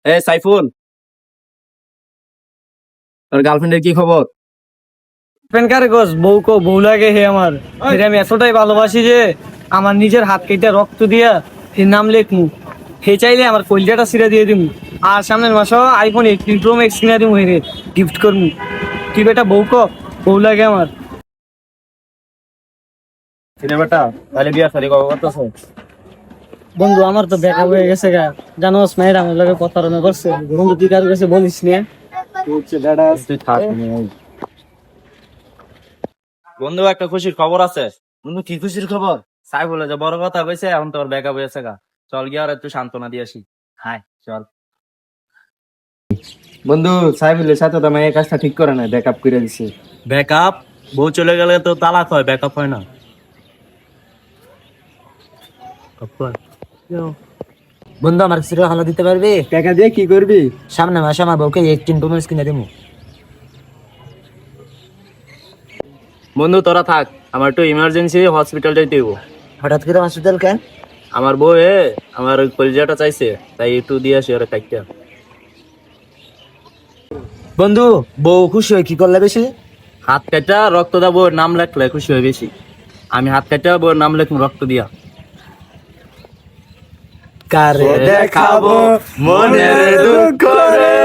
এ সাইফুল, তোর গার্লফ্রেন্ডের কি খবর? কারে গোস বউ লাগে হে আমার। ফির আমি এতটাই ভালোবাসি যে আমার নিজের হাত কেটে রক্ত দিয়া ফির নাম লেখমু। হে চাইলে আমার কলজাটা ছিঁড়ে দিয়ে দিমু। আর সামনের মাসে আইফোন 18 প্রো ম্যাক্স কিনে দিমু হেরে গিফট করমু। তুই বেটা বউ লাগে আমার। সিনেমাটা তাহলে বিয়া সারি কবে করতেছ? বন্ধু আমার তো ব্যাকআপ হয়ে গেছে গা। জানোস মেয়েরা আমার লগে প্রতারণা করছে। বন্ধু তুই কার কাছে বলিস নিয়ে। তুই থাক। বন্ধু একটা খুশির খবর আছে। বন্ধু কি খুশির খবর? সাইফুল যে বড় কথা কইছে, এখন তোর ব্যাকআপ হয়েছে গা। চল গিয়ে আর একটু সান্ত্বনা দিয়ে আসি। হাই চল বন্ধু, সাইফুলের সাথে তো আমি এই কাজটা ঠিক করে নাই, ব্যাকআপ করে দিছি। ব্যাকআপ? বউ চলে গেলে তো তালাক হয়, ব্যাকআপ হয় না। বন্ধু আমার কিছু টাকা দিতে পারবি? টাকা দিয়ে কি করবি? সামনে মাসে আমার বউকে 18 প্রো ম্যাক্স কিনে দেবো। বন্ধু তোরা থাক, আমার একটু ইমার্জেন্সি হসপিটাল যাইতে হইব। হঠাৎ করে হসপিটাল কেন? আমার বউ আমার কলিজাটা চাইছে, তাই একটু দিয়ে আসি ওরা থাকতে। বন্ধু বউ খুশি হয় কি করলে বেশি? হাত কাটা রক্ত দা বউর নাম লেখলে খুশি হয় বেশি। আমি হাত কাটা বউর নাম লেখুন রক্ত দিয়া। কারে দেখাবো মনের দুঃখ রে।